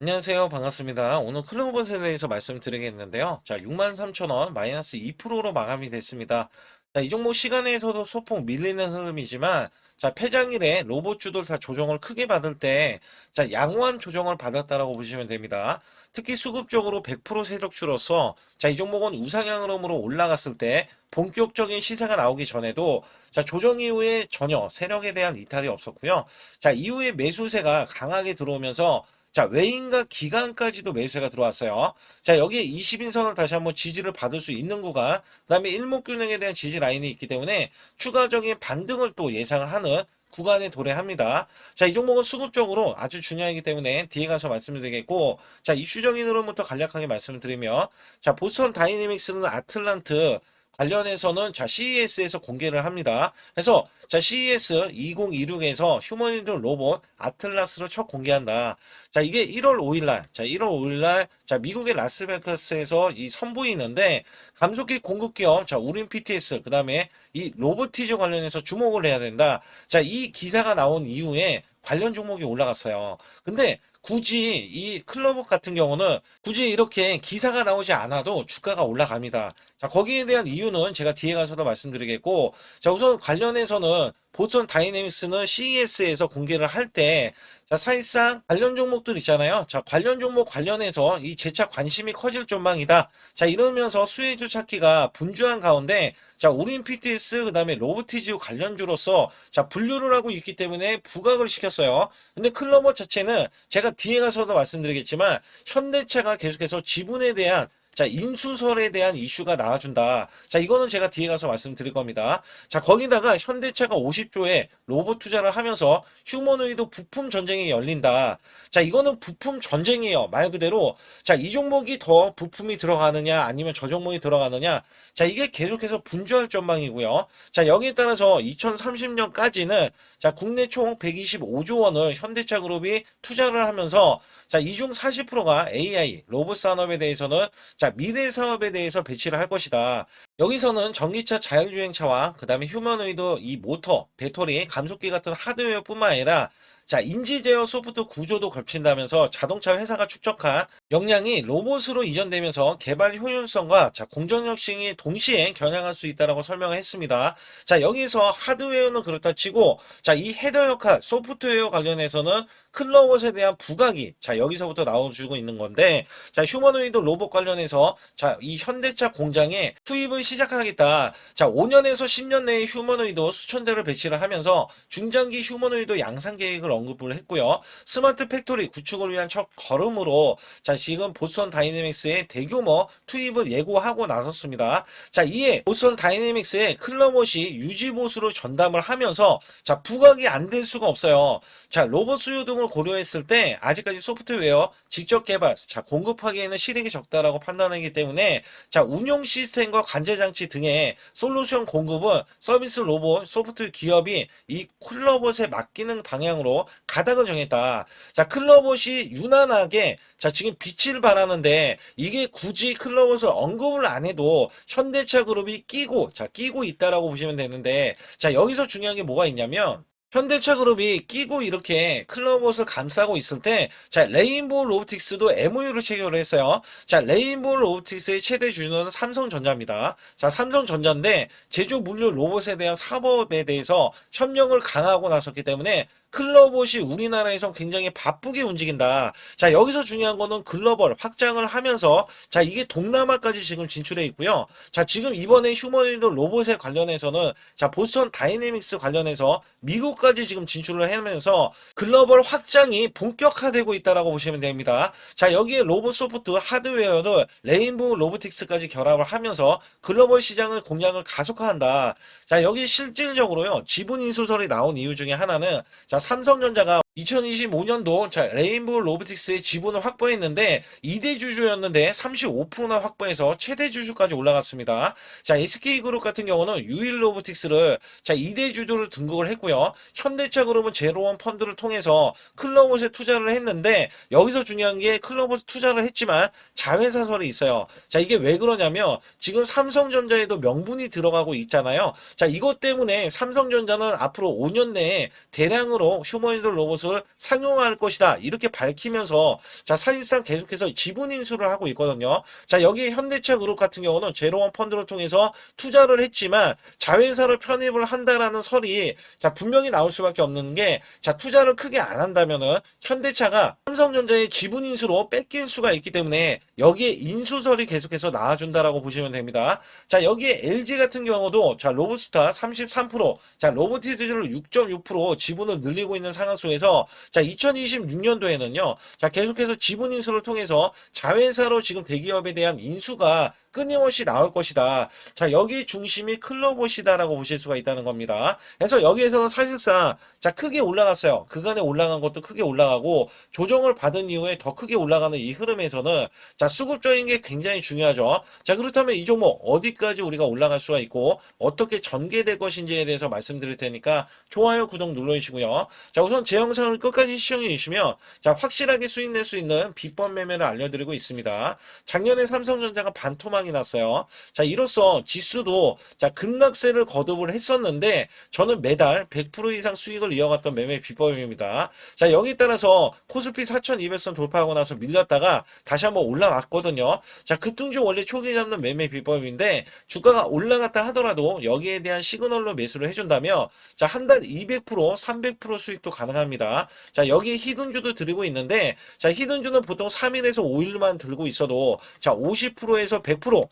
안녕하세요. 반갑습니다. 오늘 클로버에 대해서 말씀드리겠는데요. 자, 63,000원 마이너스 2%로 마감이 됐습니다. 자, 이 종목 시간에서도 소폭 밀리는 흐름이지만, 자, 폐장일에 로봇주들 다 조정을 크게 받을 때, 자, 양호한 조정을 받았다라고 보시면 됩니다. 특히 수급적으로 100% 세력주로서, 자, 이 종목은 우상향 흐름으로 올라갔을 때, 본격적인 시세가 나오기 전에도, 자, 조정 이후에 전혀 세력에 대한 이탈이 없었고요. 자, 이후에 매수세가 강하게 들어오면서, 자, 외인과 기관까지도 매수가 들어왔어요. 자, 여기에 20인선을 다시 한번 지지를 받을 수 있는 구간, 그 다음에 일목균형에 대한 지지 라인이 있기 때문에 추가적인 반등을 또 예상을 하는 구간에 도래합니다. 자, 이 종목은 수급적으로 아주 중요하기 때문에 뒤에 가서 말씀을 드리겠고, 자, 이슈적인 흐름부터 간략하게 말씀을 드리면, 자, 보스턴 다이내믹스는 아틀란트, 관련해서는 자 CES에서 공개를 합니다. 그래서 자 CES 2026에서 휴머니드 로봇 아틀라스를 첫 공개한다. 자 이게 1월 5일날 자 1월 5일날 자 미국의 라스베가스에서 이 선보이는데 감속기 공급기업 자 우린 PTS 그 다음에 이 로보티즈 관련해서 주목을 해야 된다. 자 이 기사가 나온 이후에 관련 종목이 올라갔어요. 근데 굳이 이 클로버 같은 경우는 굳이 이렇게 기사가 나오지 않아도 주가가 올라갑니다. 자, 거기에 대한 이유는 제가 뒤에 가서도 말씀드리겠고, 자, 우선 관련해서는 보스턴 다이내믹스는 CES에서 공개를 할 때, 자, 사실상 관련 종목들 있잖아요. 자, 관련 종목 관련해서 이 재차 관심이 커질 전망이다. 자, 이러면서 수혜주 찾기가 분주한 가운데, 자, 우린 PTS, 그 다음에 로보티즈 관련주로서, 자, 분류를 하고 있기 때문에 부각을 시켰어요. 근데 클로버 자체는 제가 뒤에 가서도 말씀드리겠지만, 현대차가 계속해서 지분에 대한 자, 인수설에 대한 이슈가 나와준다. 자, 이거는 제가 뒤에 가서 말씀드릴 겁니다. 자, 거기다가 현대차가 50조의 로봇 투자를 하면서 휴머노이드 부품 전쟁이 열린다. 자, 이거는 부품 전쟁이에요. 말 그대로. 자, 이 종목이 더 부품이 들어가느냐, 아니면 저 종목이 들어가느냐. 자, 이게 계속해서 분주할 전망이고요. 자, 여기에 따라서 2030년까지는 자, 국내 총 125조 원을 현대차 그룹이 투자를 하면서 자, 이 중 40%가 AI, 로봇 산업에 대해서는 자, 미래 사업에 대해서 배치를 할 것이다. 여기서는 전기차 자율주행차와 그 다음에 휴머노이드 이 모터, 배터리, 감속기 같은 하드웨어뿐만 아니라 자, 인지 제어 소프트 구조도 겹친다면서 자동차 회사가 축적한 역량이 로봇으로 이전되면서 개발 효율성과 자, 공정력 싱이 동시에 겨냥할 수 있다라고 설명을 했습니다. 자, 여기서 하드웨어는 그렇다 치고 자, 이 헤더 역할, 소프트웨어 관련해서는 큰 로봇에 대한 부각이 자, 여기서부터 나와주고 있는 건데 자, 휴머노이드 로봇 관련해서 자, 이 현대차 공장에 투입을 시작하겠다. 자, 5년에서 10년 내에 휴머노이드 수천 대를 배치를 하면서 중장기 휴머노이드 양산 계획을 언급을 했고요. 스마트 팩토리 구축을 위한 첫 걸음으로 자, 지금 보스턴 다이내믹스의 대규모 투입을 예고하고 나섰습니다. 자, 이에 보스턴 다이내믹스의 클러봇이 유지보수로 전담을 하면서 자, 부각이 안 될 수가 없어요. 자, 로봇 수요 등을 고려했을 때 아직까지 소프트웨어 직접 개발, 자, 공급하기에는 실익이 적다라고 판단하기 때문에 자, 운용 시스템과 관제 장치 등의 솔루션 공급은 서비스 로봇 소프트 기업이 이 클러봇에 맡기는 방향으로 가닥을 정했다. 자, 클러봇이 유난하게 자, 지금 빛을 발하는데 이게 굳이 클러봇을 언급을 안 해도 현대차 그룹이 끼고 있다라고 보시면 되는데 자, 여기서 중요한 게 뭐가 있냐면 현대차 그룹이 끼고 이렇게 클로봇을 감싸고 있을 때, 자, 레인보우 로보틱스도 MOU를 체결을 했어요. 자, 레인보우 로보틱스의 최대 주주는 삼성전자입니다. 자, 삼성전자인데, 제조 물류 로봇에 대한 사업에 대해서 협력을 강화하고 나섰기 때문에, 클로봇이 우리나라에서 굉장히 바쁘게 움직인다. 자, 여기서 중요한 거는 글로벌 확장을 하면서, 자, 이게 동남아까지 지금 진출해 있고요. 자, 지금 이번에 휴머노이드 로봇에 관련해서는, 자, 보스턴 다이내믹스 관련해서 미국까지 지금 진출을 하면서 글로벌 확장이 본격화되고 있다라고 보시면 됩니다. 자, 여기에 로봇 소프트 하드웨어를 레인보우 로보틱스까지 결합을 하면서 글로벌 시장을 공략을 가속화한다. 자, 여기 실질적으로요, 지분 인수설이 나온 이유 중에 하나는 자, 삼성전자가 2025년도 자, 레인보우 로보틱스의 지분을 확보했는데 2대 주주였는데 35%나 확보해서 최대 주주까지 올라갔습니다. 자, SK그룹 같은 경우는 유일 로보틱스를 자, 2대 주주를 등극을 했고요. 현대차 그룹은 제로원 펀드를 통해서 클로봇에 투자를 했는데 여기서 중요한 게 클로봇에 투자를 했지만 자회사설이 있어요. 자, 이게 왜 그러냐면 지금 삼성전자에도 명분이 들어가고 있잖아요. 자, 이것 때문에 삼성전자는 앞으로 5년 내에 대량으로 휴머노이드 로봇을 것을 상용화할 것이다. 이렇게 밝히면서 자, 사실상 계속해서 지분 인수를 하고 있거든요. 자, 여기 현대차 그룹 같은 경우는 제로원 펀드를 통해서 투자를 했지만 자회사를 편입을 한다라는 설이 자, 분명히 나올 수밖에 없는 게 자, 투자를 크게 안 한다면은 현대차가 삼성전자의 지분 인수로 뺏길 수가 있기 때문에 여기에 인수설이 계속해서 나와준다라고 보시면 됩니다. 자, 여기에 LG 같은 경우도 자, 로브스타 33%, 자, 로보티즈를 6.6% 지분을 늘리고 있는 상황 속에서 자, 2026년도에는요. 자, 계속해서 지분 인수를 통해서 자회사로 지금 대기업에 대한 인수가 끊임없이 나올 것이다. 자, 여기 중심이 클로봇이다라고 보실 수가 있다는 겁니다. 그래서 여기에서는 사실상 자, 크게 올라갔어요. 그간에 올라간 것도 크게 올라가고 조정을 받은 이후에 더 크게 올라가는 이 흐름에서는 자, 수급적인 게 굉장히 중요하죠. 자, 그렇다면 이 종목 어디까지 우리가 올라갈 수가 있고 어떻게 전개될 것인지에 대해서 말씀드릴 테니까 좋아요, 구독 눌러주시고요. 자, 우선 제 영상을 끝까지 시청해 주시면 자, 확실하게 수익 낼 수 있는 비법 매매를 알려드리고 있습니다. 작년에 삼성전자가 반토막이 났어요. 자, 이로써 지수도 자, 급락세를 거듭을 했었는데 저는 매달 100% 이상 수익을 이어갔던 매매 비법입니다. 자, 여기에 따라서 코스피 4200선 돌파하고 나서 밀렸다가 다시 한번 올라왔거든요. 자, 급등주 원래 초기 잡는 매매 비법인데 주가가 올라갔다 하더라도 여기에 대한 시그널로 매수를 해준다면 자, 한 달 200%, 300% 수익도 가능합니다. 자, 여기에 히든주도 드리고 있는데 자, 히든주는 보통 3일에서 5일만 들고 있어도 자, 50%에서 100%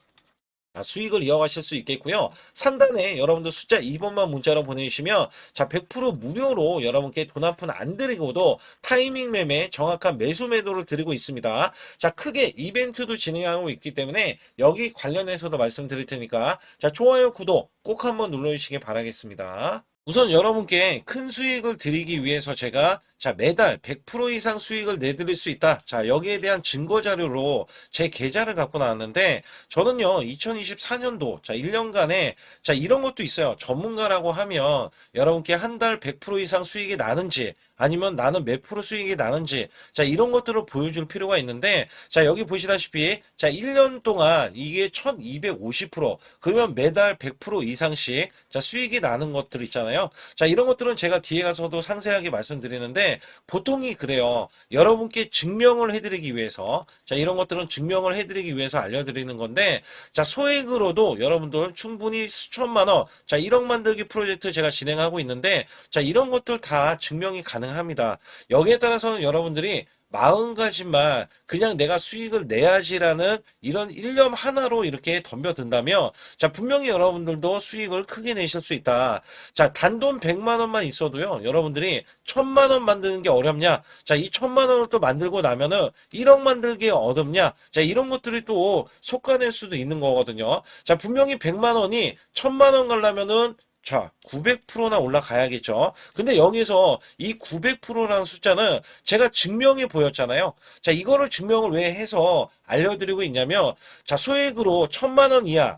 수익을 이어가실 수 있겠고요. 상단에 여러분들 숫자 2번만 문자로 보내주시면 자, 100% 무료로 여러분께 돈 한 푼 안 드리고도 타이밍 매매 정확한 매수 매도를 드리고 있습니다. 자, 크게 이벤트도 진행하고 있기 때문에 여기 관련해서도 말씀드릴 테니까 자, 좋아요, 구독 꼭 한번 눌러주시기 바라겠습니다. 우선 여러분께 큰 수익을 드리기 위해서 제가 자, 매달 100% 이상 수익을 내드릴 수 있다. 자, 여기에 대한 증거 자료로 제 계좌를 갖고 나왔는데 저는요, 2024년도 자, 1년간에 자, 이런 것도 있어요. 전문가라고 하면 여러분께 한 달 100% 이상 수익이 나는지 아니면 나는 몇 프로 수익이 나는지 자, 이런 것들을 보여줄 필요가 있는데 자, 여기 보시다시피 자, 1년 동안 이게 1250% 그러면 매달 100% 이상씩 자, 수익이 나는 것들 있잖아요. 자, 이런 것들은 제가 뒤에 가서도 상세하게 말씀드리는데 보통이 그래요. 여러분께 증명을 해드리기 위해서 자, 이런 것들은 증명을 해드리기 위해서 알려드리는 건데 자, 소액으로도 여러분들 충분히 수천만 원 자, 1억 만들기 프로젝트 제가 진행하고 있는데 자, 이런 것들 다 증명이 가능합니다. 여기에 따라서는 여러분들이 마음가짐만 그냥 내가 수익을 내야지라는 이런 일념 하나로 이렇게 덤벼든다면 자, 분명히 여러분들도 수익을 크게 내실 수 있다. 자, 단돈 100만 원만 있어도요, 여러분들이 1000만 원 만드는 게 어렵냐? 자, 이 1000만 원을 또 만들고 나면은 1억 만들기 어렵냐? 자, 이런 것들이 또 속아낼 수도 있는 거거든요. 자, 분명히 100만 원이 1000만 원 가려면은 자, 900%나 올라가야겠죠. 근데 여기서 이 900%라는 숫자는 제가 증명해 보였잖아요. 자, 이거를 증명을 왜 해서 알려드리고 있냐면, 자, 소액으로 1000만 원 이하,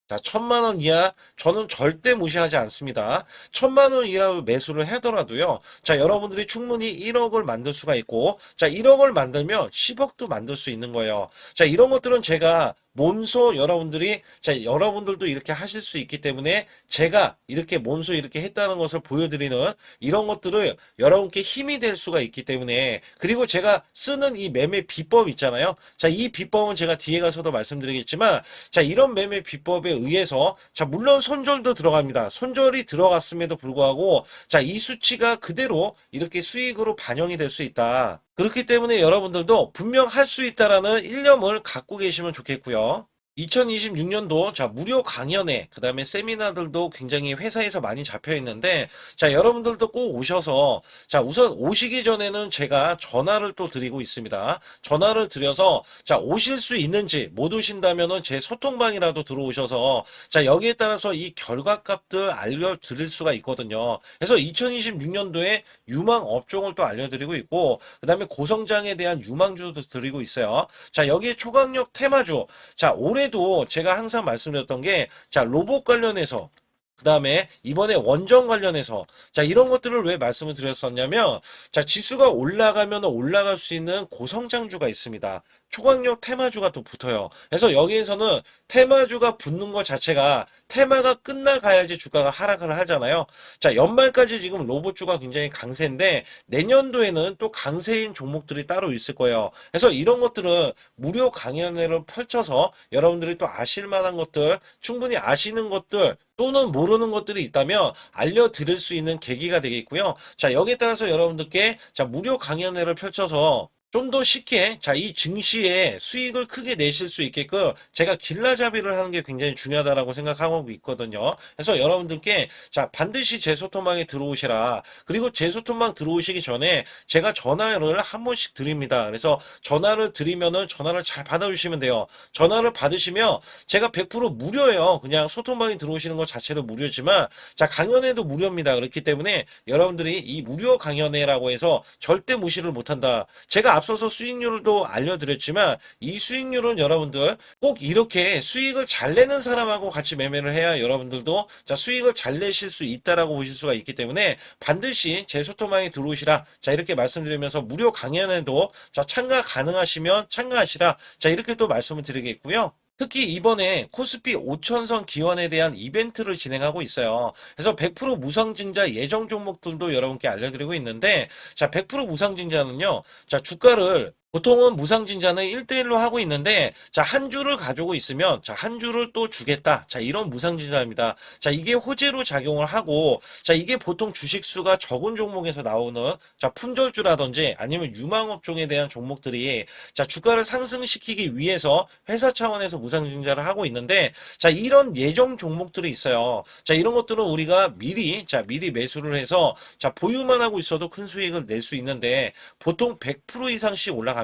자, 1000만 원 이하 저는 절대 무시하지 않습니다. 1000만 원 이하로 매수를 하더라도요. 자, 여러분들이 충분히 1억을 만들 수가 있고 자, 1억을 만들면 10억도 만들 수 있는 거예요. 자, 이런 것들은 제가 몸소 여러분들이 자, 여러분들도 이렇게 하실 수 있기 때문에 제가 이렇게 몸소 이렇게 했다는 것을 보여드리는 이런 것들을 여러분께 힘이 될 수가 있기 때문에 그리고 제가 쓰는 이 매매 비법 있잖아요. 자, 이 비법은 제가 뒤에 가서도 말씀드리겠지만 자, 이런 매매 비법에 의해서 자, 물론 손절도 들어갑니다. 손절이 들어갔음에도 불구하고 자, 이 수치가 그대로 이렇게 수익으로 반영이 될 수 있다. 그렇기 때문에 여러분들도 분명 할 수 있다라는 일념을 갖고 계시면 좋겠고요. 2026년도 자, 무료 강연회 그다음에 세미나들도 굉장히 회사에서 많이 잡혀 있는데 자, 여러분들도 꼭 오셔서 자, 우선 오시기 전에는 제가 전화를 또 드리고 있습니다. 전화를 드려서 자, 오실 수 있는지 못 오신다면은 제 소통방이라도 들어오셔서 자, 여기에 따라서 이 결과값들 알려드릴 수가 있거든요. 그래서 2026년도에 유망 업종을 또 알려드리고 있고 그다음에 고성장에 대한 유망주도 드리고 있어요. 자, 여기에 초강력 테마주 자, 올해도 제가 항상 말씀드렸던 게 자, 로봇 관련해서 그 다음에 이번에 원전 관련해서 자, 이런 것들을 왜 말씀을 드렸었냐면 자, 지수가 올라가면 올라갈 수 있는 고성장주가 있습니다. 초강력 테마주가 또 붙어요. 그래서 여기에서는 테마주가 붙는 것 자체가 테마가 끝나가야지 주가가 하락을 하잖아요. 자, 연말까지 지금 로봇주가 굉장히 강세인데 내년도에는 또 강세인 종목들이 따로 있을 거예요. 그래서 이런 것들은 무료 강연회를 펼쳐서 여러분들이 또 아실 만한 것들, 충분히 아시는 것들 또는 모르는 것들이 있다면 알려드릴 수 있는 계기가 되겠고요. 자, 여기에 따라서 여러분들께 자, 무료 강연회를 펼쳐서 좀 더 쉽게 이 증시에 수익을 크게 내실 수 있게끔 제가 길라잡이를 하는 게 굉장히 중요하다고 생각하고 있거든요. 그래서 여러분들께 반드시 제 소통방에 들어오시라. 그리고 제 소통방 들어오시기 전에 제가 전화를 한 번씩 드립니다. 그래서 전화를 드리면은 전화를 잘 받아주시면 돼요. 전화를 받으시면 제가 100% 무료예요. 그냥 소통방에 들어오시는 것 자체도 무료지만 강연회도 무료입니다. 그렇기 때문에 여러분들이 이 무료 강연회라고 해서 절대 무시를 못한다. 제가 앞서서 수익률도 알려드렸지만 이 수익률은 여러분들 꼭 이렇게 수익을 잘 내는 사람하고 같이 매매를 해야 여러분들도 수익을 잘 내실 수 있다라고 보실 수가 있기 때문에 반드시 제 소통방에 들어오시라. 이렇게 말씀드리면서 무료 강연에도 참가 가능하시면 참가하시라. 이렇게 또 말씀을 드리겠고요. 특히 이번에 코스피 5천선 기원에 대한 이벤트를 진행하고 있어요. 그래서 100% 무상증자 예정 종목들도 여러분께 알려드리고 있는데 100% 무상증자는요. 주가를 보통은 무상증자는 1대1로 하고 있는데 한 주를 가지고 있으면 한 주를 또 주겠다. 이런 무상증자입니다. 이게 호재로 작용을 하고 이게 보통 주식수가 적은 종목에서 나오는 품절주라든지 아니면 유망업종에 대한 종목들이 주가를 상승시키기 위해서 회사 차원에서 무상증자를 하고 있는데 이런 예정 종목들이 있어요. 이런 것들은 우리가 미리 매수를 해서 보유만 하고 있어도 큰 수익을 낼 수 있는데 보통 100% 이상씩 올라갑니다.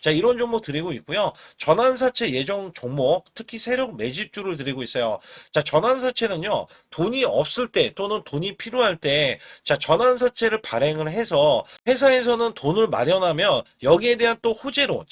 이런 종목 드리고 있고요. 전환사채 예정 종목, 특히 세력 매집주를 드리고 있어요. 전환사채는요, 돈이 없을 때 또는 돈이 필요할 때 전환사채를 발행을 해서 회사에서는 돈을 마련하면 여기에 대한 또 호재로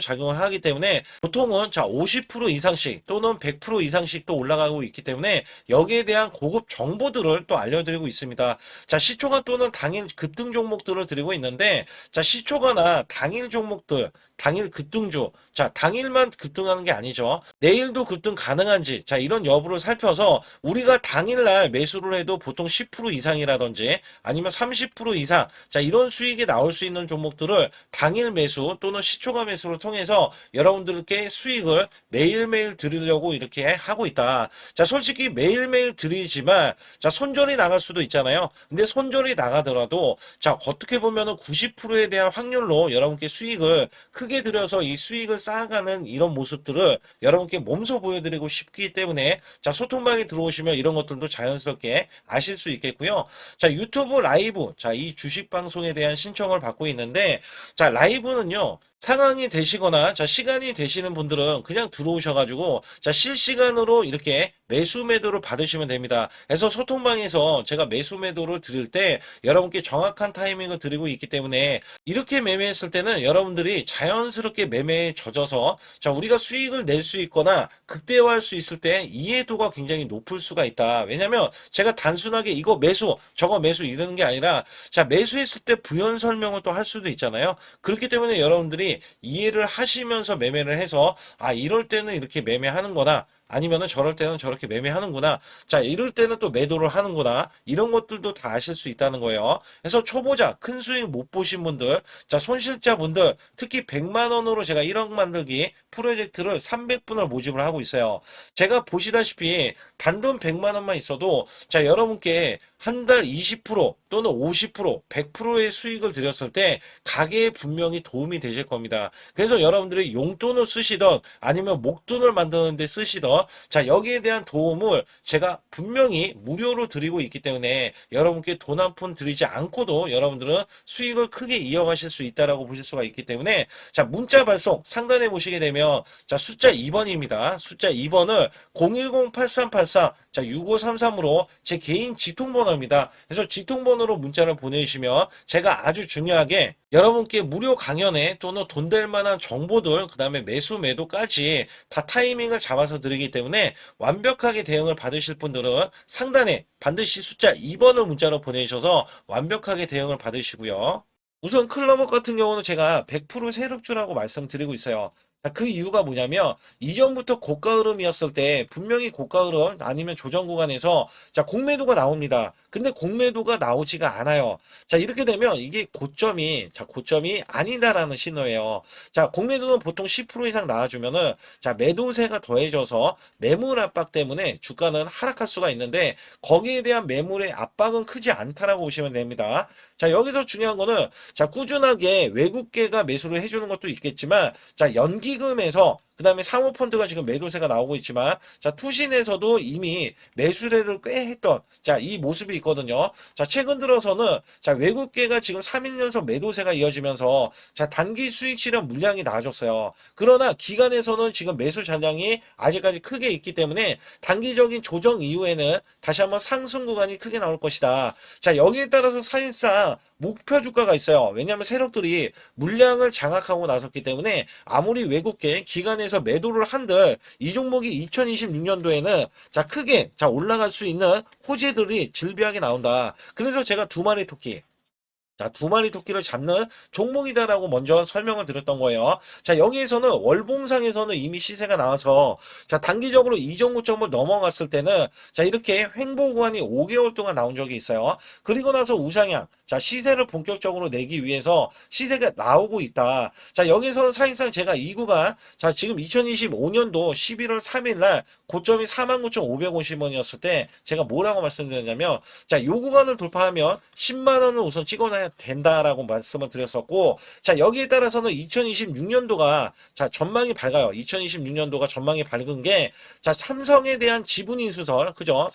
작용을 하기 때문에 보통은 50% 이상씩 또는 100% 이상씩 또 올라가고 있기 때문에 여기에 대한 고급 정보들을 또 알려드리고 있습니다. 시초가 또는 당일 급등 종목들을 드리고 있는데 시초가나 당일 종목들, 당일 급등주, 당일만 급등하는 게 아니죠. 내일도 급등 가능한지, 이런 여부를 살펴서 우리가 당일날 매수를 해도 보통 10% 이상이라든지 아니면 30% 이상, 이런 수익이 나올 수 있는 종목들을 당일 매수 또는 시초가 매수를 통해서 여러분들께 수익을 매일매일 드리려고 이렇게 하고 있다. 솔직히 매일매일 드리지만, 손절이 나갈 수도 있잖아요. 근데 손절이 나가더라도, 어떻게 보면은 90%에 대한 확률로 여러분께 수익을 크게 들여서 이 수익을 쌓아가는 이런 모습들을 여러분께 몸소 보여드리고 싶기 때문에 소통방에 들어오시면 이런 것들도 자연스럽게 아실 수 있겠고요. 유튜브 라이브, 이 주식 방송에 대한 신청을 받고 있는데 라이브는요. 상황이 되시거나 시간이 되시는 분들은 그냥 들어오셔가지고 실시간으로 이렇게 매수 매도를 받으시면 됩니다. 그래서 소통방에서 제가 매수 매도를 드릴 때 여러분께 정확한 타이밍을 드리고 있기 때문에 이렇게 매매했을 때는 여러분들이 자연스럽게 매매에 젖어서 우리가 수익을 낼 수 있거나 극대화할 수 있을 때 이해도가 굉장히 높을 수가 있다. 왜냐면 제가 단순하게 이거 매수 저거 매수 이러는 게 아니라 매수했을 때 부연 설명을 또 할 수도 있잖아요. 그렇기 때문에 여러분들이 이해를 하시면서 매매를 해서 이럴 때는 이렇게 매매하는 거다. 아니면은 저럴 때는 저렇게 매매하는구나. 이럴 때는 또 매도를 하는구나. 이런 것들도 다 아실 수 있다는 거예요. 그래서 초보자, 큰 수익 못 보신 분들, 손실자분들, 특히 100만 원으로 제가 1억 만들기 프로젝트를 300분을 모집을 하고 있어요. 제가 보시다시피 단돈 100만 원만 있어도 여러분께 한 달 20% 또는 50%, 100%의 수익을 드렸을 때 가게에 분명히 도움이 되실 겁니다. 그래서 여러분들이 용돈을 쓰시던 아니면 목돈을 만드는 데 쓰시던 여기에 대한 도움을 제가 분명히 무료로 드리고 있기 때문에 여러분께 돈 한 푼 드리지 않고도 여러분들은 수익을 크게 이어가실 수 있다라고 보실 수가 있기 때문에 문자 발송 상단에 보시게 되면 숫자 2번입니다. 숫자 2번을 010-8384 6533으로 제 개인 직통번호입니다. 그래서 직통번호로 문자를 보내주시면 제가 아주 중요하게 여러분께 무료 강연에 또는 돈 될 만한 정보들 그 다음에 매수 매도까지 다 타이밍을 잡아서 드리기 때문에 완벽하게 대응을 받으실 분들은 상단에 반드시 숫자 2번을 문자로 보내주셔서 완벽하게 대응을 받으시고요. 우선 클럽업 같은 경우는 제가 100% 세력주라고 말씀드리고 있어요. 자, 그 이유가 뭐냐면 이전부터 고가 흐름이었을 때 분명히 고가 흐름 아니면 조정 구간에서 자, 공매도가 나옵니다. 근데 공매도가 나오지가 않아요. 자, 이렇게 되면 이게 고점이 아니다라는 신호예요. 자, 공매도는 보통 10% 이상 나와주면은 자, 매도세가 더해져서 매물 압박 때문에 주가는 하락할 수가 있는데 거기에 대한 매물의 압박은 크지 않다라고 보시면 됩니다. 자, 여기서 중요한 거는 자, 꾸준하게 외국계가 매수를 해주는 것도 있겠지만, 자, 연기금에서, 그 다음에 사모펀드가 지금 매도세가 나오고 있지만, 자, 투신에서도 이미 매수세를 꽤 했던, 자, 이 모습이 있거든요. 자, 최근 들어서는, 자, 외국계가 지금 3일 연속 매도세가 이어지면서, 자, 단기 수익 실현 물량이 나아졌어요. 그러나 기간에서는 지금 매수 잔량이 아직까지 크게 있기 때문에, 단기적인 조정 이후에는 다시 한번 상승 구간이 크게 나올 것이다. 자, 여기에 따라서 사실상, 목표 주가가 있어요. 왜냐하면 세력들이 물량을 장악하고 나섰기 때문에 아무리 외국계 기관에서 매도를 한들 이 종목이 2026년도에는 자 크게 자 올라갈 수 있는 호재들이 질비하게 나온다. 그래서 제가 두 마리 토끼 자, 두 마리 토끼를 잡는 종목이다라고 먼저 설명을 드렸던 거예요. 자, 여기에서는 월봉상에서는 이미 시세가 나와서 자, 단기적으로 이전 고점을 넘어갔을 때는 자, 이렇게 횡보 구간이 5개월 동안 나온 적이 있어요. 그리고 나서 우상향. 자, 시세를 본격적으로 내기 위해서 시세가 나오고 있다. 자, 여기서는 사실상 제가 이 구간 자, 지금 2025년도 11월 3일 날 고점이 49,550원이었을 때 제가 뭐라고 말씀드렸냐면 자, 요 구간을 돌파하면 10만 원을 우선 찍어놔야 된다라고 말씀을 드렸었고 자, 여기에 따라서는 2026년도가 자, 전망이 밝아요. 2026년도가 전망이 밝은 게 자, 삼성에 대한 지분 인수설 그죠?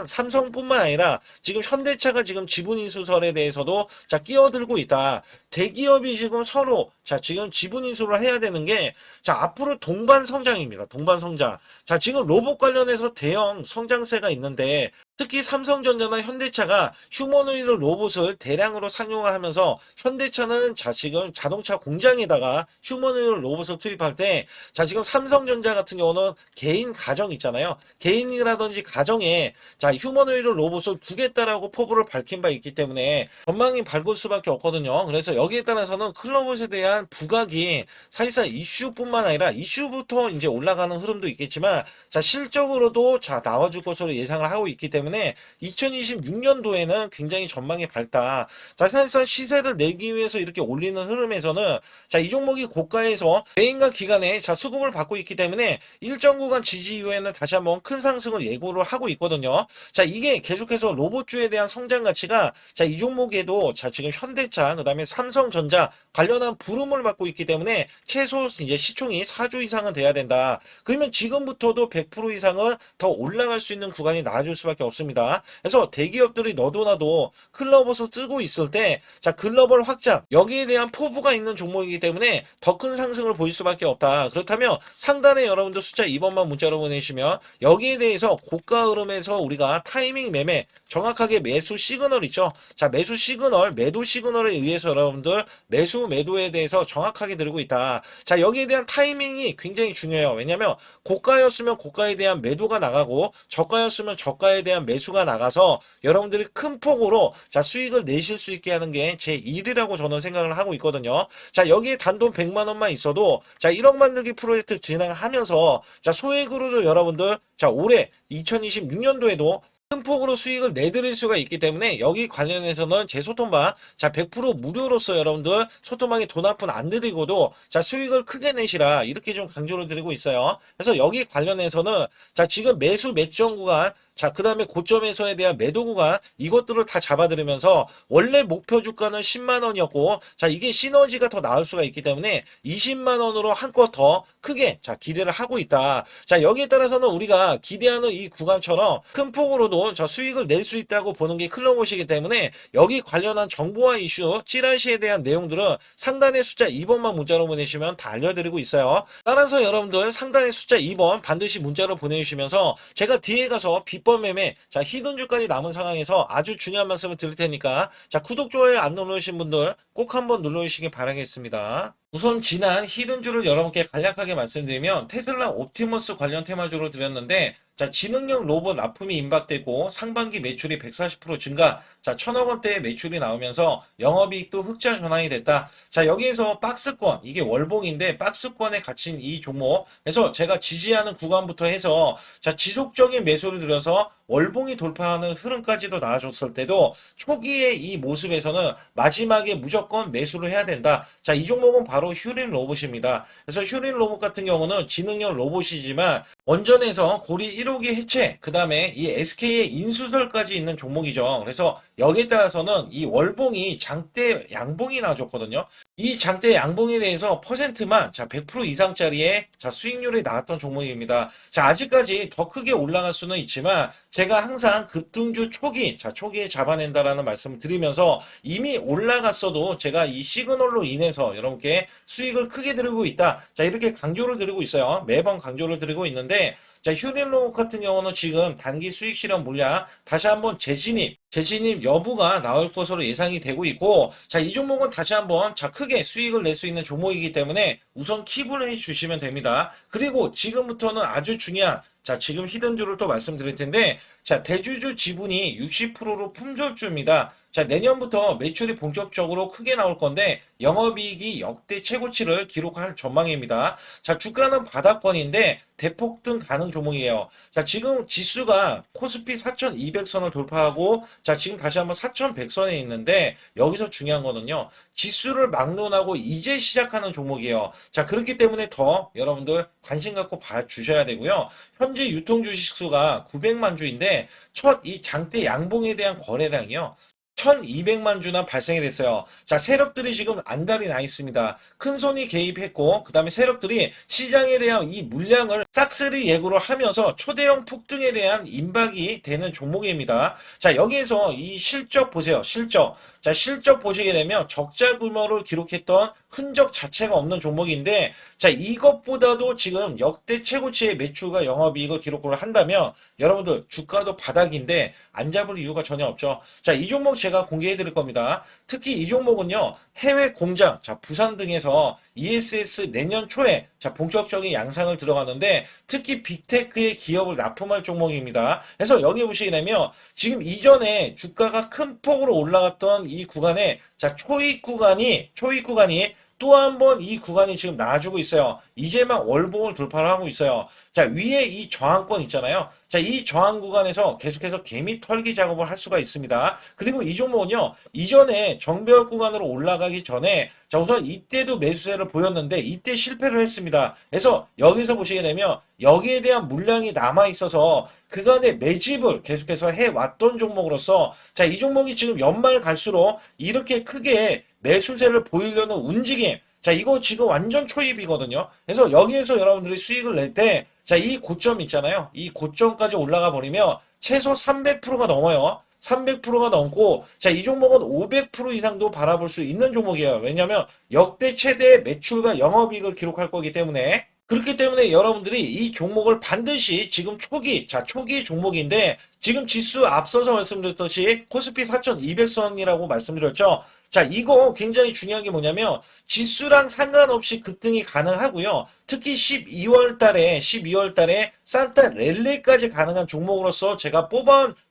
삼성뿐만 아니라 지금 현대차가 지금 지분 인수설에 대해서도 자, 끼어들고 있다. 대기업이 지금 서로 자, 지금 지분 인수를 해야 되는 게 자, 앞으로 동반 성장입니다. 동반 성장. 자, 지금 로봇 관련해서 대형 성장세가 있는데 특히 삼성전자나 현대차가 휴머노이드 로봇을 대량으로 상용화하면서 현대차는 자 지금 자동차 공장에다가 휴머노이드 로봇을 투입할 때 자 지금 삼성전자 같은 경우는 개인 가정 있잖아요. 개인이라든지 가정에 자 휴머노이드 로봇을 두겠다라고 포부를 밝힌 바 있기 때문에 전망이 밝을 수밖에 없거든요. 그래서 여기에 따라서는 클로봇에 대한 부각이 사실상 이슈뿐만 아니라 이슈부터 이제 올라가는 흐름도 있겠지만 자 실적으로도 자 나와줄 것으로 예상을 하고 있기 때문에 2026년도에는 굉장히 전망이 밝다. 자 사실상 시세를 내기 위해서 이렇게 올리는 흐름에서는 자 이 종목이 고가에서 개인과 기관에 자 수급을 받고 있기 때문에 일정 구간 지지 이후에는 다시 한번 큰 상승을 예고를 하고 있거든요. 자 이게 계속해서 로봇주에 대한 성장 가치가 자 이 종목에도 자 지금 현대차 그다음에 삼성전자 관련한 부름을 받고 있기 때문에 최소 이제 시총이 4조 이상은 돼야 된다. 그러면 지금부터도 100% 이상은 더 올라갈 수 있는 구간이 나아질 수밖에 없습니다. 그래서 대기업들이 너도나도 클럽에서 쓰고 있을 때 자 글로벌 확장 여기에 대한 포부가 있는 종목이기 때문에 더 큰 상승을 보일 수밖에 없다. 그렇다면 상단에 여러분들 숫자 2번만 문자로 보내시면 여기에 대해서 고가 흐름에서 우리가 타이밍 매매 정확하게 매수 시그널 있죠. 자 매수 시그널 매도 시그널에 의해서 여러분들 매도에 대해서 정확하게 들고 있다. 자 여기에 대한 타이밍이 굉장히 중요해요. 왜냐하면 고가였으면 고가에 대한 매도가 나가고 저가였으면 저가에 대한 매수가 나가서 여러분들이 큰 폭으로 자 수익을 내실 수 있게 하는 게 제 일이라고 저는 생각을 하고 있거든요. 자 여기에 단돈 100만 원만 있어도 자 1억 만들기 프로젝트 진행하면서 자 소액으로도 여러분들 자 올해 2026년도에도 큰 폭으로 수익을 내드릴 수가 있기 때문에 여기 관련해서는 제 소통방 자 100% 무료로서 여러분들 소통방에 돈 한 푼 안 드리고도 자 수익을 크게 내시라 이렇게 좀 강조를 드리고 있어요. 그래서 여기 관련해서는 자 지금 매수 매점 구간 자, 그 다음에 고점에서에 대한 매도 구간 이것들을 다 잡아들으면서 원래 목표 주가는 10만 원이었고 자, 이게 시너지가 더 나올 수가 있기 때문에 20만 원으로 한껏 더 크게 자, 기대를 하고 있다. 자, 여기에 따라서는 우리가 기대하는 이 구간처럼 큰 폭으로도 자, 수익을 낼 수 있다고 보는 게 클럽옷이기 때문에 여기 관련한 정보와 이슈, 찌라시에 대한 내용들은 상단의 숫자 2번만 문자로 보내시면 다 알려드리고 있어요. 따라서 여러분들 상단의 숫자 2번 반드시 문자로 보내주시면서 제가 뒤에 가서 비법 매매 자 히든주까지 남은 상황에서 아주 중요한 말씀을 드릴 테니까 자 구독 좋아요 안 눌러주신 분들 꼭 한번 눌러주시기 바라겠습니다. 우선 지난 히든주를 여러분께 간략하게 말씀드리면 테슬라 옵티머스 관련 테마주로 드렸는데 자, 지능형 로봇 납품이 임박되고 상반기 매출이 140% 증가, 자, 1000억 원대의 매출이 나오면서 영업이익도 흑자 전환이 됐다. 자, 여기에서 박스권, 이게 월봉인데 박스권에 갇힌 이 종목, 그래서 제가 지지하는 구간부터 해서 자, 지속적인 매수를 들여서 월봉이 돌파하는 흐름까지도 나와줬을 때도 초기의 이 모습에서는 마지막에 무조건 매수를 해야 된다. 자, 이 종목은 바로 휴린 로봇입니다. 그래서 휴린 로봇 같은 경우는 지능형 로봇이지만 원전에서 고리 1호기 해체, 그 다음에 이 SK의 인수설까지 있는 종목이죠. 그래서 여기에 따라서는 이 월봉이 장대 양봉이 나와줬거든요. 이 장대 양봉에 대해서 퍼센트만 자, 100% 이상짜리의 자, 수익률이 나왔던 종목입니다. 자, 아직까지 더 크게 올라갈 수는 있지만 제가 항상 급등주 초기, 자, 초기에 잡아낸다라는 말씀을 드리면서 이미 올라갔어도 제가 이 시그널로 인해서 여러분께 수익을 크게 드리고 있다. 자, 이렇게 강조를 드리고 있어요. 매번 강조를 드리고 있는데 자, 휴린로봇 같은 경우는 지금 단기 수익 실현 물량 다시 한번 재진입 여부가 나올 것으로 예상이 되고 있고, 자, 이 종목은 다시 한번 자, 크게 수익을 낼 수 있는 종목이기 때문에 우선 킵을 해 주시면 됩니다. 그리고 지금부터는 아주 중요한 자, 지금 히든주를 또 말씀드릴 텐데, 자, 대주주 지분이 60%로 품절주입니다. 자, 내년부터 매출이 본격적으로 크게 나올 건데, 영업이익이 역대 최고치를 기록할 전망입니다. 자, 주가는 바닥권인데, 대폭등 가능 종목이에요. 자, 지금 지수가 코스피 4200선을 돌파하고, 자, 지금 다시 한번 4100선에 있는데, 여기서 중요한 거는요, 지수를 막론하고 이제 시작하는 종목이에요. 자, 그렇기 때문에 더 여러분들 관심 갖고 봐주셔야 되고요. 현재 유통 주식 수가 900만 주인데 첫 이 장대 양봉에 대한 거래량이요. 1200만 주나 발생이 됐어요. 자, 세력들이 지금 안달이 나 있습니다. 큰 손이 개입했고, 그 다음에 세력들이 시장에 대한 이 물량을 싹쓸이 예고를 하면서 초대형 폭등에 대한 임박이 되는 종목입니다. 자, 여기에서 이 실적 보세요. 실적. 자, 실적 보시게 되면 적자 규모를 기록했던 흔적 자체가 없는 종목인데, 자, 이것보다도 지금 역대 최고치의 매출과 영업이익을 기록을 한다면, 여러분들 주가도 바닥인데 안 잡을 이유가 전혀 없죠. 자, 이 종목 제가 공개해 드릴 겁니다. 특히 이 종목은요, 해외 공장, 자, 부산 등에서 ESS 내년 초에 자, 본격적인 양상을 들어가는데 특히 빅테크의 기업을 납품할 종목입니다. 그래서 여기 보시게 되면 지금 이전에 주가가 큰 폭으로 올라갔던 이 구간에 자, 초입 구간이 또 한 번 이 구간이 지금 나와주고 있어요. 이제만 월봉을 돌파를 하고 있어요. 자, 위에 이 저항권 있잖아요. 자, 이 저항 구간에서 계속해서 개미 털기 작업을 할 수가 있습니다. 그리고 이 종목은요, 이전에 정배열 구간으로 올라가기 전에 자, 우선 이때도 매수세를 보였는데 이때 실패를 했습니다. 그래서 여기서 보시게 되면 여기에 대한 물량이 남아 있어서 그간의 매집을 계속해서 해왔던 종목으로서 자, 이 종목이 지금 연말 갈수록 이렇게 크게 매수세를 보이려는 움직임. 자, 이거 지금 완전 초입이거든요. 그래서 여기에서 여러분들이 수익을 낼 때, 자, 이 고점 있잖아요. 이 고점까지 올라가 버리면 최소 300%가 넘어요. 300%가 넘고, 자, 이 종목은 500% 이상도 바라볼 수 있는 종목이에요. 왜냐하면 역대 최대 매출과 영업이익을 기록할 거기 때문에. 그렇기 때문에 여러분들이 이 종목을 반드시 지금 초기, 자, 초기 종목인데, 지금 지수 앞서서 말씀드렸듯이 코스피 4200선이라고 말씀드렸죠. 자, 이거 굉장히 중요한 게 뭐냐면 지수랑 상관없이 급등이 가능하고요. 특히 12월 달에 산타 랠리까지 가능한 종목으로서 제가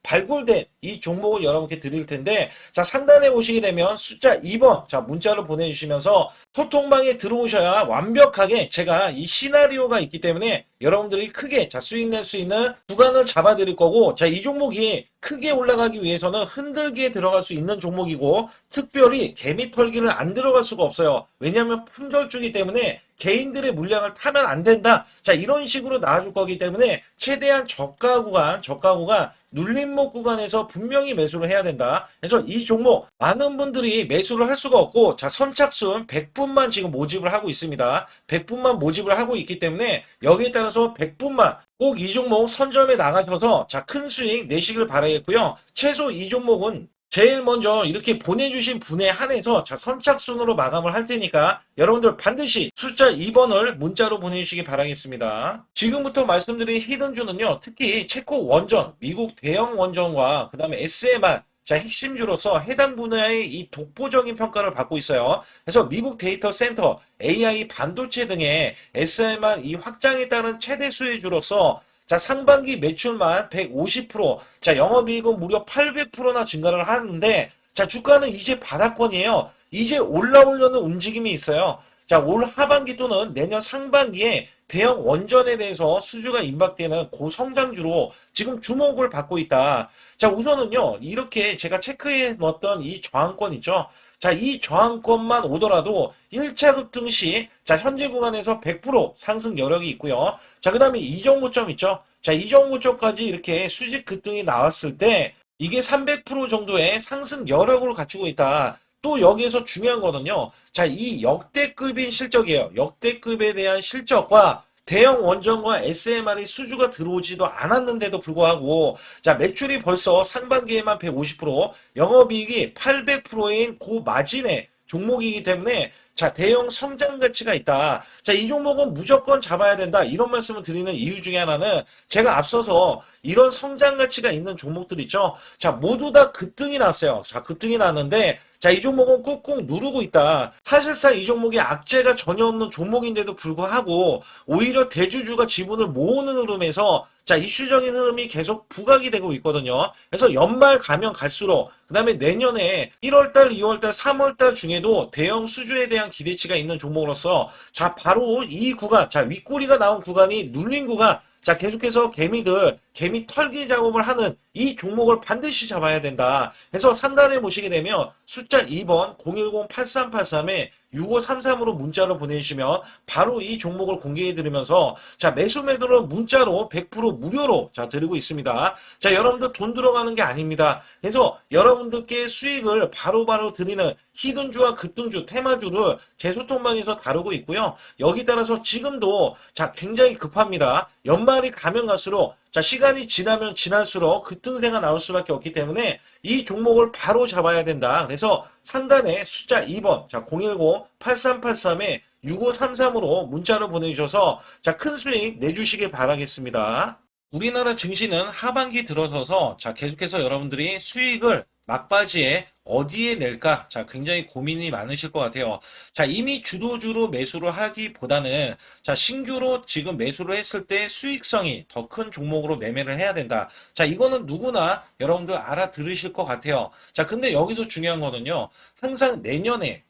발굴된 이 종목을 여러분께 드릴 텐데, 자, 상단에 보시게 되면 숫자 2번, 자, 문자로 보내주시면서 소통방에 들어오셔야 완벽하게 제가 이 시나리오가 있기 때문에 여러분들이 크게 자, 수익 낼 수 있는 구간을 잡아 드릴 거고, 자, 이 종목이 크게 올라가기 위해서는 흔들기에 들어갈 수 있는 종목이고, 특별히 개미 털기를 안 들어갈 수가 없어요. 왜냐하면 품절주기 때문에 개인들의 물량을 타면 안 된다. 자, 이런 식으로 나와줄 거기 때문에 최대한 저가 구간 눌림목 구간에서 분명히 매수를 해야 된다. 그래서 이 종목 많은 분들이 매수를 할 수가 없고, 자, 선착순 100분만 지금 모집을 하고 있습니다. 100분만 모집을 하고 있기 때문에 여기에 따라서 100분만 꼭 이 종목 선점에 나가셔서 자, 큰 수익 내시길 바라겠고요. 최소 이 종목은 제일 먼저 이렇게 보내주신 분에 한해서 자, 선착순으로 마감을 할 테니까 여러분들 반드시 숫자 2번을 문자로 보내주시기 바라겠습니다. 지금부터 말씀드린 히든주는요, 특히 체코 원전, 미국 대형 원전과 그 다음에 SMR, 자, 핵심주로서 해당 분야의 이 독보적인 평가를 받고 있어요. 그래서 미국 데이터 센터, AI 반도체 등의 SMR 이 확장에 따른 최대 수혜주로서 자, 상반기 매출만 150%, 자, 영업이익은 무려 800%나 증가를 하는데, 자, 주가는 이제 바닥권이에요. 이제 올라오려는 움직임이 있어요. 자, 올 하반기 또는 내년 상반기에 대형 원전에 대해서 수주가 임박되는 고성장주로 지금 주목을 받고 있다. 자, 우선은요, 이렇게 제가 체크해 놓았던 이 저항권 있죠. 자, 이 저항권만 오더라도 1차 급등 시, 자, 현재 구간에서 100% 상승 여력이 있고요. 자, 그 다음에 이정고점 있죠. 자, 이정고점까지 이렇게 수직 급등이 나왔을 때, 이게 300% 정도의 상승 여력을 갖추고 있다. 또 여기에서 중요한 거는요. 자, 이 역대급인 실적이에요. 역대급에 대한 실적과 대형 원전과 SMR이 수주가 들어오지도 않았는데도 불구하고 자, 매출이 벌써 상반기에만 150%, 영업이익이 800%인 고마진의 종목이기 때문에 자, 대형 성장 가치가 있다. 자, 이 종목은 무조건 잡아야 된다. 이런 말씀을 드리는 이유 중에 하나는 제가 앞서서 이런 성장 가치가 있는 종목들 있죠. 자, 모두 다 급등이 났어요. 자, 급등이 났는데 자, 이 종목은 꾹꾹 누르고 있다. 사실상 이 종목이 악재가 전혀 없는 종목인데도 불구하고 오히려 대주주가 지분을 모으는 흐름에서 자, 이슈적인 흐름이 계속 부각이 되고 있거든요. 그래서 연말 가면 갈수록 그 다음에 내년에 1월달, 2월달, 3월달 중에도 대형 수주에 대한 기대치가 있는 종목으로서 자, 바로 이 구간, 자, 윗꼬리가 나온 구간이 눌린 구간, 자, 계속해서 개미 털기 작업을 하는 이 종목을 반드시 잡아야 된다. 그래서 상단에 보시게 되면 숫자 2번 010-8383에 6533으로 문자로 보내주시면 바로 이 종목을 공개해드리면서 자, 매수 매도는 문자로 100% 무료로 자, 드리고 있습니다. 자, 여러분들 돈 들어가는 게 아닙니다. 그래서 여러분들께 수익을 바로바로 드리는 히든주와 급등주, 테마주를 제 소통방에서 다루고 있고요. 여기 따라서 지금도 자, 굉장히 급합니다. 연말이 가면 갈수록 자, 시간이 지나면 지날수록 급등세가 나올 수밖에 없기 때문에 이 종목을 바로 잡아야 된다. 그래서 상단에 숫자 2번, 자, 010-8383에 6533으로 문자로 보내주셔서 자, 큰 수익 내주시길 바라겠습니다. 우리나라 증시는 하반기 들어서서 자, 계속해서 여러분들이 수익을 막바지에 어디에 낼까? 자, 굉장히 고민이 많으실 것 같아요. 자, 이미 주도주로 매수를 하기보다는 자, 신규로 지금 매수를 했을 때 수익성이 더 큰 종목으로 매매를 해야 된다. 자, 이거는 누구나 여러분들 알아들으실 것 같아요. 자, 근데 여기서 중요한 거는요. 항상 내년에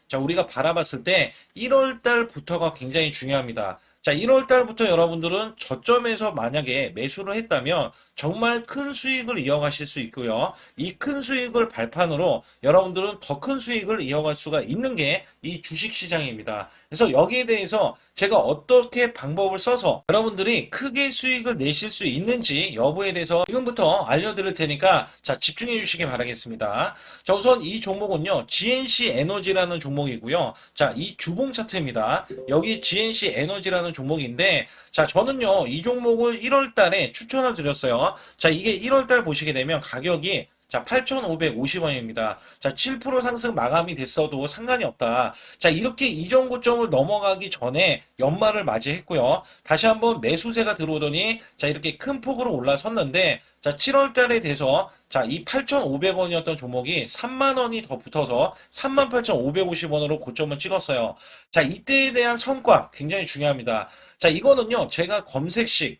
자, 우리가 바라봤을 때 1월 달부터가 굉장히 중요합니다. 자, 1월 달부터 여러분들은 저점에서 만약에 매수를 했다면 정말 큰 수익을 이어가실 수 있고요. 이 큰 수익을 발판으로 여러분들은 더 큰 수익을 이어갈 수가 있는 게 이 주식시장입니다. 그래서 여기에 대해서 제가 어떻게 방법을 써서 여러분들이 크게 수익을 내실 수 있는지 여부에 대해서 지금부터 알려드릴 테니까 자, 집중해 주시기 바라겠습니다. 자, 우선 이 종목은요. GNC 에너지라는 종목이고요. 자, 이 주봉 차트입니다. 여기 GNC 에너지라는 종목인데 자, 저는요. 이 종목을 1월 달에 추천을 드렸어요. 자, 이게 1월 달 보시게 되면 가격이 자, 8,550원입니다. 자, 7% 상승 마감이 됐어도 상관이 없다. 자, 이렇게 이전 고점을 넘어가기 전에 연말을 맞이했고요. 다시 한번 매수세가 들어오더니 자, 이렇게 큰 폭으로 올라섰는데 자, 7월 달에 돼서 자, 이 8,500원이었던 종목이 3만 원이 더 붙어서 38,550원으로 고점을 찍었어요. 자, 이때에 대한 성과 굉장히 중요합니다. 자, 이거는요. 제가 검색식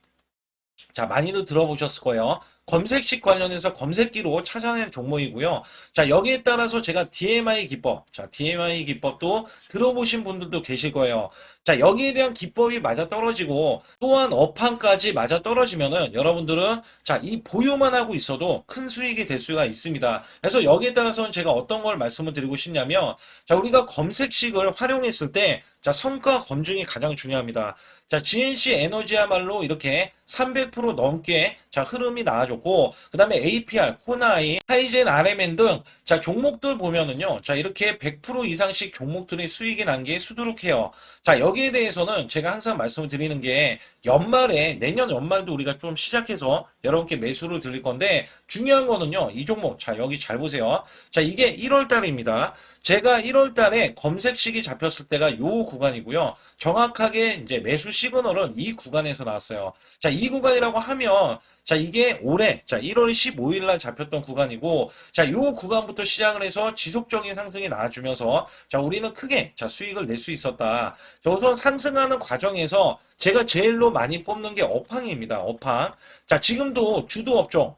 자, 많이들 들어보셨을 거예요. 검색식 관련해서 검색기로 찾아낸 종목이고요. 자, 여기에 따라서 제가 DMI 기법, 자, DMI 기법도 들어보신 분들도 계실 거예요. 자, 여기에 대한 기법이 맞아 떨어지고 또한 업황까지 맞아 떨어지면은 여러분들은 자, 이 보유만 하고 있어도 큰 수익이 될 수가 있습니다. 그래서 여기에 따라서는 제가 어떤 걸 말씀을 드리고 싶냐면 자, 우리가 검색식을 활용했을 때 자, 성과 검증이 가장 중요합니다. 자, GNC 에너지야말로 이렇게 300% 넘게 자, 흐름이 나와줬고, 그 다음에 APR, 코나이, 하이젠, RMN 등 자, 종목들 보면은요. 자, 이렇게 100% 이상씩 종목들이 수익이 난 게 수두룩해요. 자, 여기에 대해서는 제가 항상 말씀을 드리는 게 연말에 내년 연말도 우리가 좀 시작해서 여러분께 매수를 드릴 건데 중요한 거는요. 이 종목 자, 여기 잘 보세요. 자, 이게 1월 달입니다. 제가 1월 달에 검색식이 잡혔을 때가 요 구간이고요. 정확하게 이제 매수 시그널은 이 구간에서 나왔어요. 자, 이 구간이라고 하면 자, 이게 올해, 자, 1월 15일 날 잡혔던 구간이고, 자, 요 구간부터 시작을 해서 지속적인 상승이 나와주면서, 자, 우리는 크게, 자, 수익을 낼 수 있었다. 자, 우선 상승하는 과정에서 제가 제일로 많이 뽑는 게 업황입니다. 업황. 자, 지금도 주도 업종.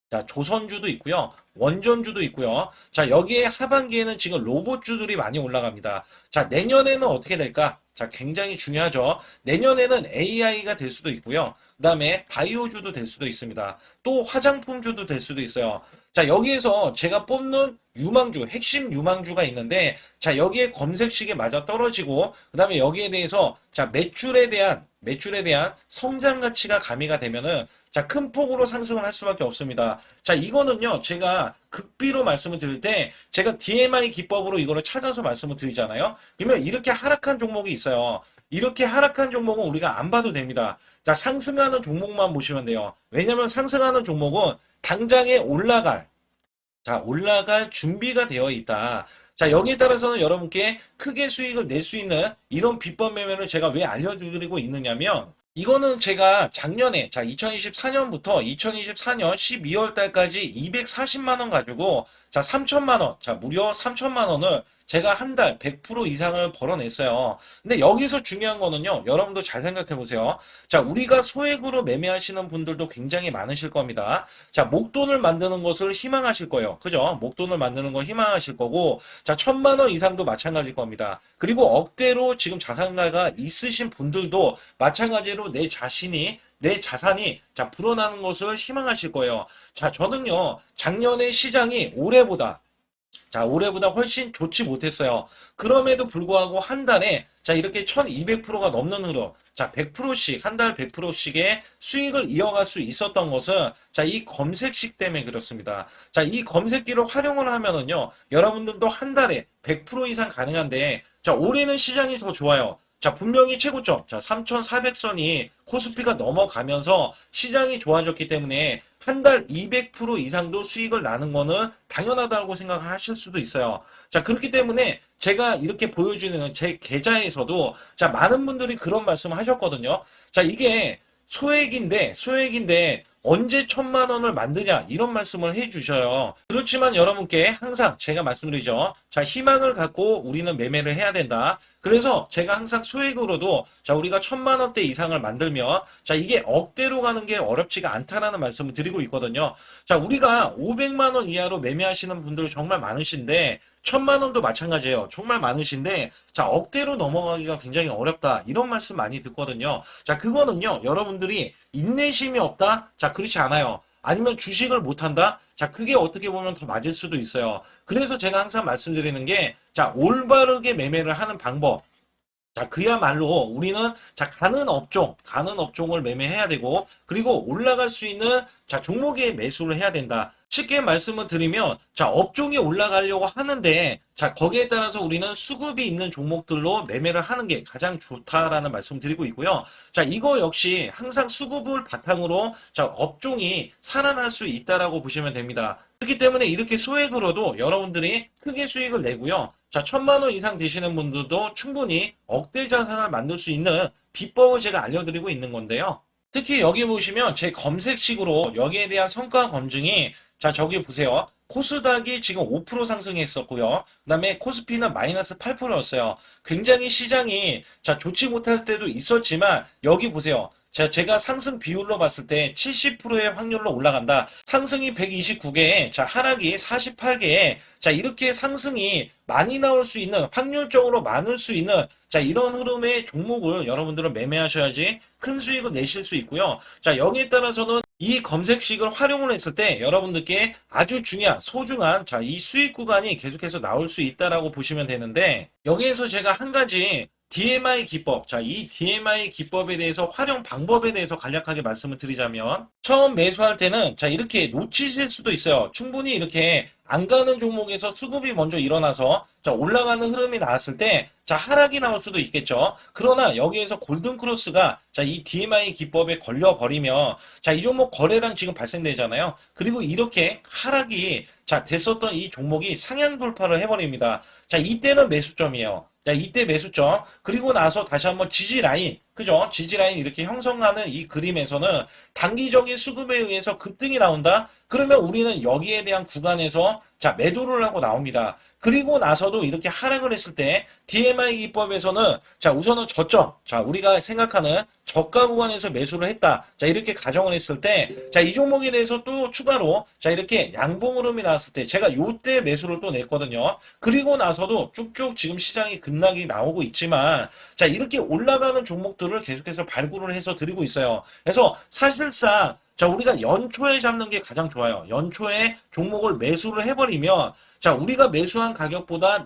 자, 조선주도 있고요. 원전주도 있고요. 자, 여기에 하반기에는 지금 로봇주들이 많이 올라갑니다. 자, 내년에는 어떻게 될까? 자, 굉장히 중요하죠. 내년에는 AI가 될 수도 있고요. 그 다음에 바이오주도 될 수도 있습니다. 또 화장품주도 될 수도 있어요. 자, 여기에서 제가 뽑는 유망주, 핵심 유망주가 있는데, 자, 여기에 검색식에 맞아 떨어지고, 그 다음에 여기에 대해서, 자, 매출에 대한 성장 가치가 가미가 되면은, 자, 큰 폭으로 상승을 할 수밖에 없습니다. 자, 이거는요, 제가 극비로 말씀을 드릴 때, 제가 DMI 기법으로 이거를 찾아서 말씀을 드리잖아요. 그러면 이렇게 하락한 종목이 있어요. 이렇게 하락한 종목은 우리가 안 봐도 됩니다. 자, 상승하는 종목만 보시면 돼요. 왜냐면 상승하는 종목은 당장에 올라갈 준비가 되어 있다. 자, 여기에 따라서는 여러분께 크게 수익을 낼 수 있는 이런 비법 매매를 제가 왜 알려드리고 있느냐면, 이거는 제가 작년에, 자, 2024년부터 2024년 12월 달까지 240만 원 가지고, 자, 3천만 원, 자, 무려 3천만 원을 제가 한 달 100% 이상을 벌어냈어요. 근데 여기서 중요한 거는요, 여러분도 잘 생각해 보세요. 자, 우리가 소액으로 매매하시는 분들도 굉장히 많으실 겁니다. 자, 목돈을 만드는 것을 희망하실 거예요. 그죠? 목돈을 만드는 걸 희망하실 거고, 자, 1,000만 원 이상도 마찬가지일 겁니다. 그리고 억대로 지금 자산가가 있으신 분들도 마찬가지로 내 자산이 자 불어나는 것을 희망하실 거예요. 자, 저는요 작년에 시장이 올해보다 훨씬 좋지 못했어요. 그럼에도 불구하고 한 달에 자 이렇게 1200%가 넘는 흐름, 자 100%씩 한 달 100%씩의 수익을 이어갈 수 있었던 것은 자 이 검색식 때문에 그렇습니다. 자 이 검색기를 활용을 하면은요 여러분들도 한 달에 100% 이상 가능한데 자 올해는 시장이 더 좋아요. 자, 분명히 최고점, 자, 3,400선이 코스피가 넘어가면서 시장이 좋아졌기 때문에 한 달 200% 이상도 수익을 나는 거는 당연하다고 생각을 하실 수도 있어요. 자, 그렇기 때문에 제가 이렇게 보여주는 제 계좌에서도 자, 많은 분들이 그런 말씀을 하셨거든요. 자, 이게 소액인데 언제 1,000만 원을 만드냐 이런 말씀을 해주셔요. 그렇지만 여러분께 항상 제가 말씀드리죠. 자, 희망을 갖고 우리는 매매를 해야 된다. 그래서 제가 항상 소액으로도 자 우리가 1,000만 원대 이상을 만들면 자 이게 억대로 가는 게 어렵지가 않다라는 말씀을 드리고 있거든요. 자, 우리가 500만 원 이하로 매매하시는 분들 정말 많으신데 1,000만 원도 마찬가지예요. 정말 많으신데 자 억대로 넘어가기가 굉장히 어렵다 이런 말씀 많이 듣거든요. 자, 그거는요 여러분들이 인내심이 없다? 자, 그렇지 않아요. 아니면 주식을 못한다? 자, 그게 어떻게 보면 더 맞을 수도 있어요. 그래서 제가 항상 말씀드리는 게 자 올바르게 매매를 하는 방법, 자, 그야말로 우리는 자, 가는 업종을 매매해야 되고, 그리고 올라갈 수 있는 자, 종목에 매수를 해야 된다. 쉽게 말씀을 드리면, 자, 업종이 올라가려고 하는데, 자, 거기에 따라서 우리는 수급이 있는 종목들로 매매를 하는 게 가장 좋다라는 말씀 드리고 있고요. 자, 이거 역시 항상 수급을 바탕으로 자, 업종이 살아날 수 있다라고 보시면 됩니다. 그렇기 때문에 이렇게 소액으로도 여러분들이 크게 수익을 내고요. 자, 1,000만 원 이상 되시는 분들도 충분히 억대 자산을 만들 수 있는 비법을 제가 알려드리고 있는 건데요. 특히 여기 보시면 제 검색식으로 여기에 대한 성과 검증이 자, 저기 보세요. 코스닥이 지금 5% 상승했었고요. 그 다음에 코스피는 마이너스 8%였어요. 굉장히 시장이 자, 좋지 못할 때도 있었지만 여기 보세요. 자, 제가 상승 비율로 봤을 때 70%의 확률로 올라간다. 상승이 129개에, 자, 하락이 48개에, 자, 이렇게 상승이 많이 나올 수 있는, 확률적으로 많을 수 있는, 자, 이런 흐름의 종목을 여러분들은 매매하셔야지 큰 수익을 내실 수 있고요. 자, 여기에 따라서는 이 검색식을 활용을 했을 때 여러분들께 아주 소중한, 자, 이 수익 구간이 계속해서 나올 수 있다라고 보시면 되는데, 여기에서 제가 한 가지 DMI 기법, 자, 이 DMI 기법에 대해서 활용 방법에 대해서 간략하게 말씀을 드리자면 처음 매수할 때는 자 이렇게 놓치실 수도 있어요. 충분히 이렇게 안 가는 종목에서 수급이 먼저 일어나서 자 올라가는 흐름이 나왔을 때 자 하락이 나올 수도 있겠죠. 그러나 여기에서 골든 크로스가 자 이 DMI 기법에 걸려 버리면 자 이 종목 거래량 지금 발생되잖아요. 그리고 이렇게 하락이 자 됐었던 이 종목이 상향 돌파를 해버립니다. 자 이때는 매수점이에요. 자, 이때 매수점. 그리고 나서 다시 한번 지지 라인. 그죠? 지지 라인 이렇게 형성하는 이 그림에서는 단기적인 수급에 의해서 급등이 나온다? 그러면 우리는 여기에 대한 구간에서 자, 매도를 하고 나옵니다. 그리고 나서도 이렇게 하락을 했을 때 DMI 기법에서는 자, 우선은 저점. 자, 우리가 생각하는 저가 구간에서 매수를 했다. 자, 이렇게 가정을 했을 때 자, 이 종목에 대해서 또 추가로 자, 이렇게 양봉 흐름이 나왔을 때 제가 요때 매수를 또 냈거든요. 그리고 나서도 쭉쭉 지금 시장이 급락이 나오고 있지만 자, 이렇게 올라가는 종목들을 계속해서 발굴을 해서 드리고 있어요. 그래서 사실상 자, 우리가 연초에 잡는 게 가장 좋아요. 연초에 종목을 매수를 해버리면 자, 우리가 매수한 가격보다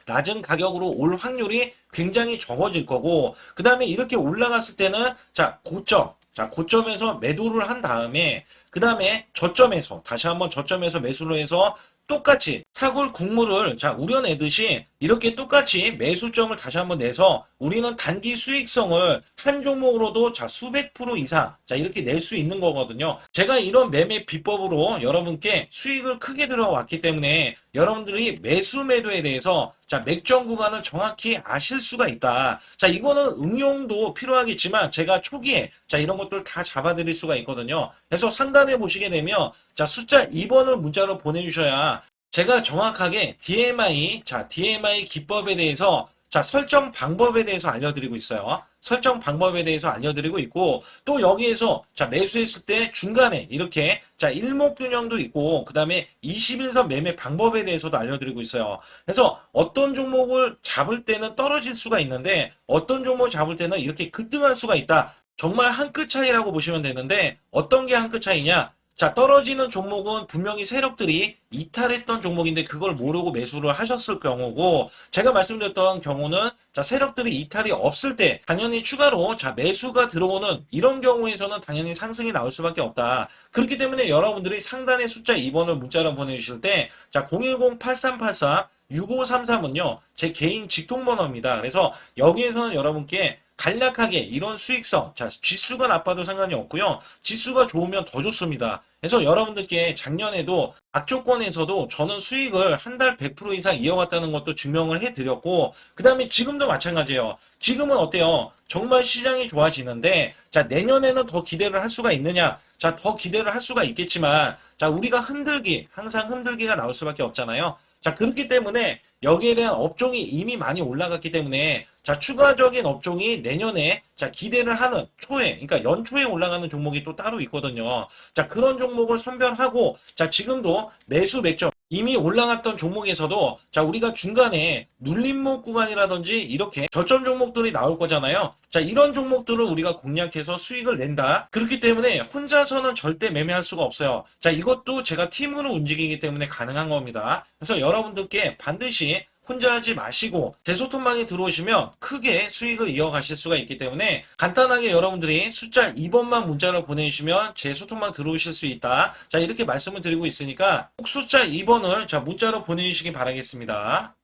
낮은 가격으로 올 확률이 굉장히 적어질 거고, 그 다음에 이렇게 올라갔을 때는, 자, 고점에서 매도를 한 다음에, 그 다음에 저점에서, 다시 한번 저점에서 매수를 해서 똑같이 사골 국물을 자, 우려내듯이 이렇게 똑같이 매수점을 다시 한번 내서 우리는 단기 수익성을 한 종목으로도 자, 수백 프로 이상 자, 이렇게 낼 수 있는 거거든요. 제가 이런 매매 비법으로 여러분께 수익을 크게 들어왔기 때문에 여러분들이 매수 매도에 대해서 자, 맥점 구간을 정확히 아실 수가 있다. 자, 이거는 응용도 필요하겠지만 제가 초기에 자, 이런 것들 다 잡아드릴 수가 있거든요. 그래서 상단에 보시게 되면 자, 숫자 2번을 문자로 보내주셔야 제가 정확하게 DMI 기법에 대해서 자, 설정 방법에 대해서 알려드리고 있어요. 설정 방법에 대해서 알려드리고 있고, 또 여기에서, 자, 매수했을 때 중간에 이렇게, 자, 일목균형도 있고, 그 다음에 21선 매매 방법에 대해서도 알려드리고 있어요. 그래서 어떤 종목을 잡을 때는 떨어질 수가 있는데, 어떤 종목을 잡을 때는 이렇게 급등할 수가 있다. 정말 한 끗 차이라고 보시면 되는데, 어떤 게 한 끗 차이냐? 자, 떨어지는 종목은 분명히 세력들이 이탈했던 종목인데 그걸 모르고 매수를 하셨을 경우고, 제가 말씀드렸던 경우는 자, 세력들이 이탈이 없을 때 당연히 추가로 자, 매수가 들어오는 이런 경우에서는 당연히 상승이 나올 수밖에 없다. 그렇기 때문에 여러분들이 상단의 숫자 2번을 문자로 보내주실 때 자, 010-8384-6533은요, 제 개인 직통번호입니다. 그래서 여기에서는 여러분께 간략하게 이런 수익성, 자, 지수가 나빠도 상관이 없고요. 지수가 좋으면 더 좋습니다. 그래서 여러분들께 작년에도 악조건에서도 저는 수익을 한 달 100% 이상 이어갔다는 것도 증명을 해드렸고, 그 다음에 지금도 마찬가지예요. 지금은 어때요? 정말 시장이 좋아지는데, 자, 내년에는 더 기대를 할 수가 있느냐? 자, 더 기대를 할 수가 있겠지만, 자, 우리가 항상 흔들기가 나올 수밖에 없잖아요. 자, 그렇기 때문에 여기에 대한 업종이 이미 많이 올라갔기 때문에 자, 추가적인 업종이 내년에 자, 기대를 하는 그러니까 연초에 올라가는 종목이 또 따로 있거든요. 자, 그런 종목을 선별하고 자, 지금도 매수 맥점 이미 올라갔던 종목에서도 자, 우리가 중간에 눌림목 구간이라든지 이렇게 저점 종목들이 나올 거잖아요. 자, 이런 종목들을 우리가 공략해서 수익을 낸다. 그렇기 때문에 혼자서는 절대 매매할 수가 없어요. 자, 이것도 제가 팀으로 움직이기 때문에 가능한 겁니다. 그래서 여러분들께 반드시 혼자 하지 마시고 제 소통방에 들어오시면 크게 수익을 이어가실 수가 있기 때문에 간단하게 여러분들이 숫자 2번만 문자로 보내주시면 제 소통방 들어오실 수 있다. 자, 이렇게 말씀을 드리고 있으니까 꼭 숫자 2번을 자, 문자로 보내주시기 바라겠습니다.